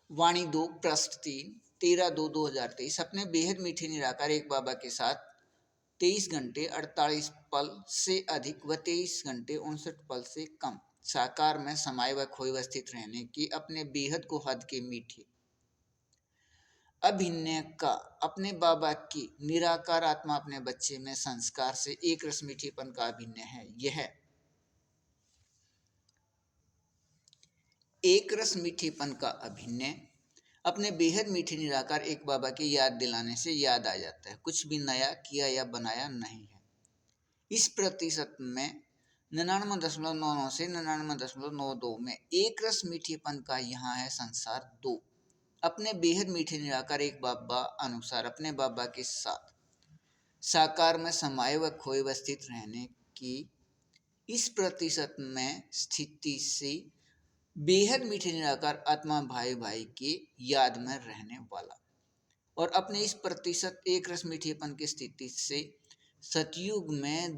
वाणी 2 पृष्ठ 3 13/2/2023 अपने बेहद मीठे निराकार एक बाबा के साथ 23 घंटे 48 पल से अधिक व 23 घंटे 59 पल से कम साकार में समाये व खोए व स्थित रहने की अपने बेहद को हद के मीठे अभिनय का अपने बाबा की निराकार आत्मा अपने बच्चे में संस्कार से एक रस मीठेपन का अभिनय है। यह एक रस मीठेपन का अभिनय अपने बेहद मीठे निराकार एक बाबा की याद दिलाने से याद आ जाता है। कुछ भी नया किया या बनाया नहीं है। इस प्रतिशत में 99.99 से 99.92 में एक रस मीठेपन का यहाँ है संसार 2 अपने बेहद मीठे निराकार एक बाबा अनुसार अपने बाबा के साथ साकार में समाये व खोए व स्थित रहने की इस प्रतिशत में स्थिति से बेहद मीठे निराकार आत्मा भाई भाई की याद में रहने वाला और अपने इस प्रतिशत एक रस मीठेपन की स्थिति से सतयुग में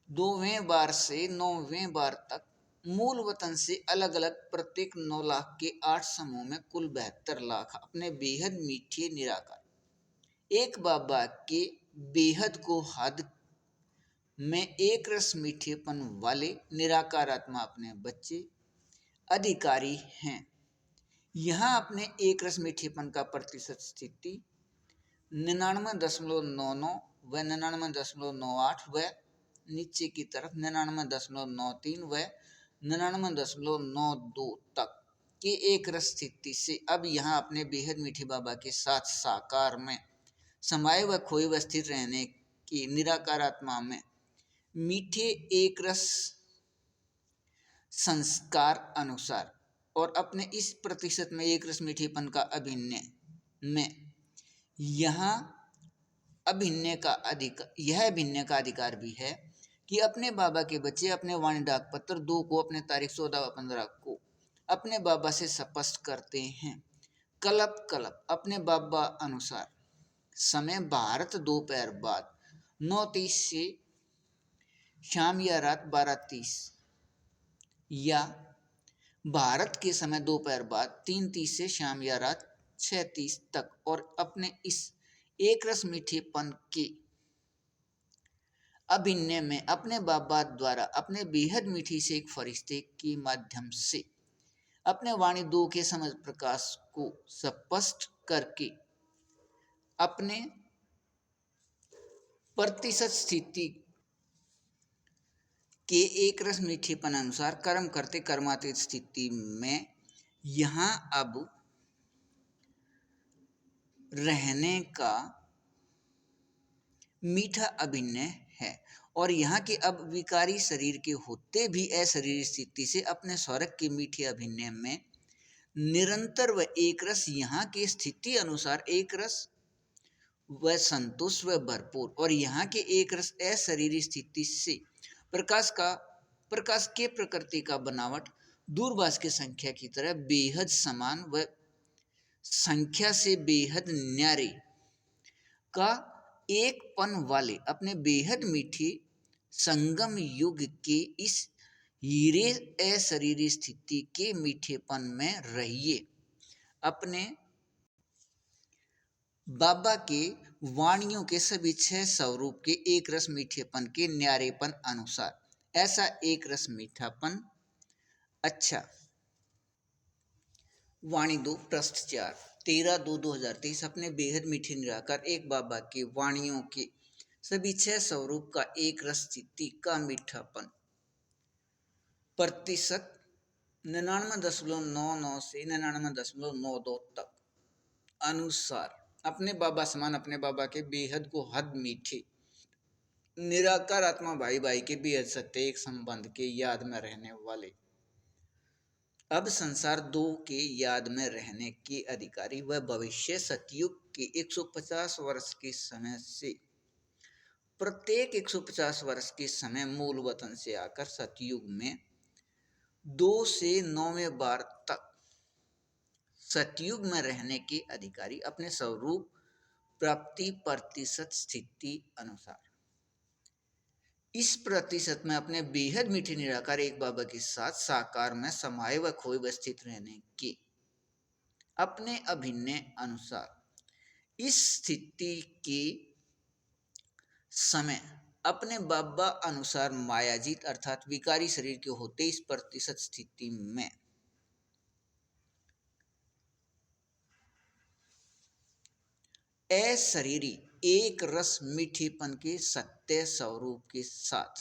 दोवें बार से 9वें बार तक मूल वतन से अलग अलग प्रत्येक 9 लाख के 8 समूह में कुल 72 लाख अपने बेहद मीठे निराकार एक बाबा के बेहद को हद में एक रस मीठेपन वाले निराकार आत्मा अपने बच्चे अधिकारी हैं। यहाँ अपने एक रस मीठेपन का प्रतिशत स्थिति 99.99 व 99.98 व नीचे की तरफ 99.93 व 99.92 तक के एक रस स्थिति से अब यहाँ अपने बेहद मीठे बाबा के साथ साकार में समाये व खोए व स्थित रहने की निराकार आत्मा में मीठे एक रस संस्कार अनुसार और अपने इस प्रतिशत में एक रस मीठेपन का अभिनय में यहाँ यह अभिनय का अधिकार भी है कि अपने बाबा के बच्चे अपने वाणी डाक पत्र 2 को अपने तारीख 14 व 15 को अपने बाबा से स्पष्ट करते हैं। कलप अपने बाबा अनुसार समय भारत दोपहर बाद 9:30 से शाम या रात 12:30 या भारत के समय दोपहर बाद 3:30 से शाम या रात 6:30 तक और अपने इस एक रस मीठेपन के अभिनय में अपने बाबा द्वारा अपने बेहद मीठी से एक फरिश्ते के माध्यम से अपने वाणी 2 के समझ प्रकाश को स्पष्ट करके अपने प्रतिशत स्थिति के एक रस मीठेपन अनुसार कर्म करते कर्मातीत स्थिति में यहाँ अब रहने का मीठा अभिनय है और यहाँ के अब विकारी शरीर के होते भी अशरीर स्थिति से अपने स्वर्ग के मीठे अभिनय में निरंतर व एक रस यहाँ के स्थिति अनुसार एक रस व संतोष व भरपूर और यहाँ के एक रस अशरीर स्थिति से प्रकाश के प्रकृति का बनावट दूरभाष की संख्या की तरह बेहद समान व संख्या से बेहद न्यारे का एक पन वाले अपने बेहद मीठे संगम युग के इस हीरे अशरीरी स्थिति के मीठेपन में रहिए। अपने बाबा के वाणियों के सभी 6 स्वरूप के एक रस मीठेपन के न्यारेपन अनुसार ऐसा एक रस मीठापन। अच्छा, वाणी 2 पृष्ठ 4 13/2/2023 अपने बेहद मीठे निराकार एक बाबा के वाणियों के सभी 6 स्वरूप का एक रस स्थिति का मीठापन प्रतिशत 99.99 से 99.92 तक अनुसार अपने बाबा समान अपने बाबा के बेहद को हद मीठे निराकार आत्मा भाई भाई के बेहद सत्य एक संबंध के याद में रहने वाले अब संसार 2 के याद में रहने के अधिकारी व भविष्य सतयुग के 150 वर्ष के समय से प्रत्येक 150 वर्ष के समय मूल वतन से आकर सतयुग में 2 से 9वें बार तक सतयुग में रहने के अधिकारी अपने स्वरूप प्राप्ति प्रतिशत स्थिति अनुसार इस प्रतिशत में अपने बेहद मीठे निराकार एक बाबा के साथ साकार में समाये व खोए व स्थित रहने के अपने अभिन्न अनुसार इस स्थिति के समय अपने बाबा अनुसार मायाजीत अर्थात विकारी शरीर के होते इस प्रतिशत स्थिति में अशरीरी एक रस मीठेपन के सत्य स्वरूप के साथ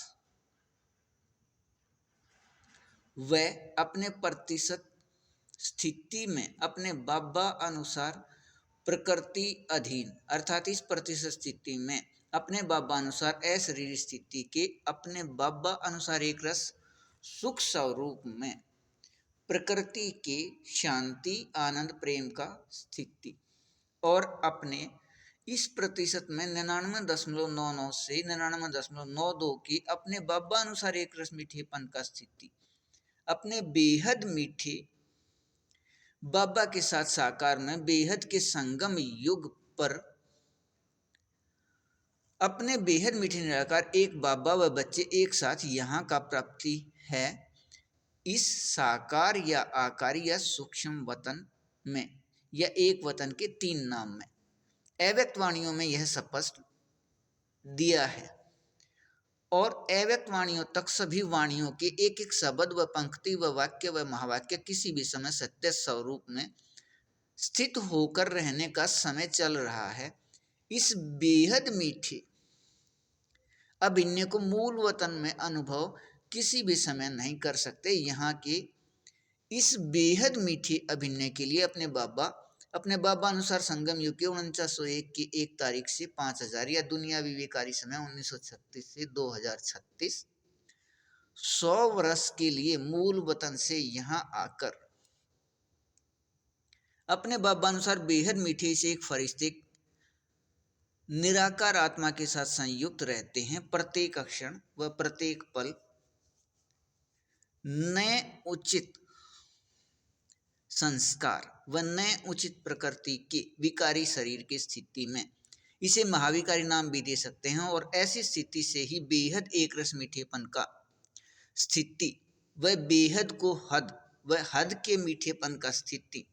वह अपने प्रतिशत स्थिति में अपने बाबा अनुसार प्रकृति अधीन अर्थात इस प्रतिशत स्थिति में अपने बाबा अनुसार अशरीरी स्थिति के अपने बाबा अनुसार एक रस सुख स्वरूप में प्रकृति के शांति आनंद प्रेम का स्थिति और अपने इस प्रतिशत में 99.99 से 99.92 की अपने बाबा अनुसार एक रस मीठेपन का स्थिति अपने बेहद मीठे बाबा के साथ साकार में बेहद के संगम युग पर अपने बेहद मीठे निराकार एक बाबा व बच्चे एक साथ यहाँ का प्राप्ति है इस साकार या आकारी या सूक्ष्म वतन में या एक वतन के 3 नाम में अव्यक्त वाणियों में यह स्पष्ट दिया है और अव्यक्त वाणियों तक सभी वाणियों के एक एक शब्द व पंक्ति व वाक्य व महावाक्य किसी भी समय सत्य स्वरूप में स्थित होकर रहने का समय चल रहा है। इस बेहद मीठे अभिन्न को मूल वतन में अनुभव किसी भी समय नहीं कर सकते। यहाँ के इस बेहद मीठे अभिन्न के लिए अपने बाबा अनुसार संगम युग के 4901 की 1 तारीख से 5000 या दुनिया विवेकारी समय 1936 से 2036 100 वर्ष के लिए मूल वतन से यहाँ आकर अपने बाबा अनुसार बेहद मीठे से एक फरिश्ते निराकार आत्मा के साथ संयुक्त रहते हैं। प्रत्येक क्षण व प्रत्येक पल नए उचित संस्कार व नए उचित प्रकृति के विकारी शरीर की स्थिति में इसे महाविकारी नाम भी दे सकते हैं और ऐसी स्थिति से ही बेहद एक रस मीठेपन का स्थिति व बेहद को हद व हद के मीठेपन का स्थिति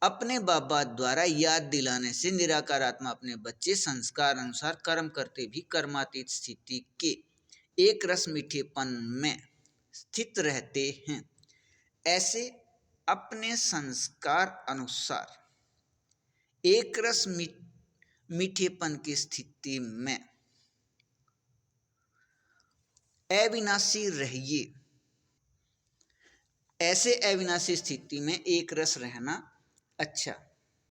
अपने बाबा द्वारा याद दिलाने से निराकार आत्मा अपने बच्चे संस्कार अनुसार कर्म करते भी कर्मातीत स्थिति के एक रस मीठेपन में स्थित रहते हैं। ऐसे अपने संस्कार अनुसार एक रस मीठेपन की स्थिति में अविनाशी रहिए। ऐसे अविनाशी स्थिति में एक रस रहना अच्छा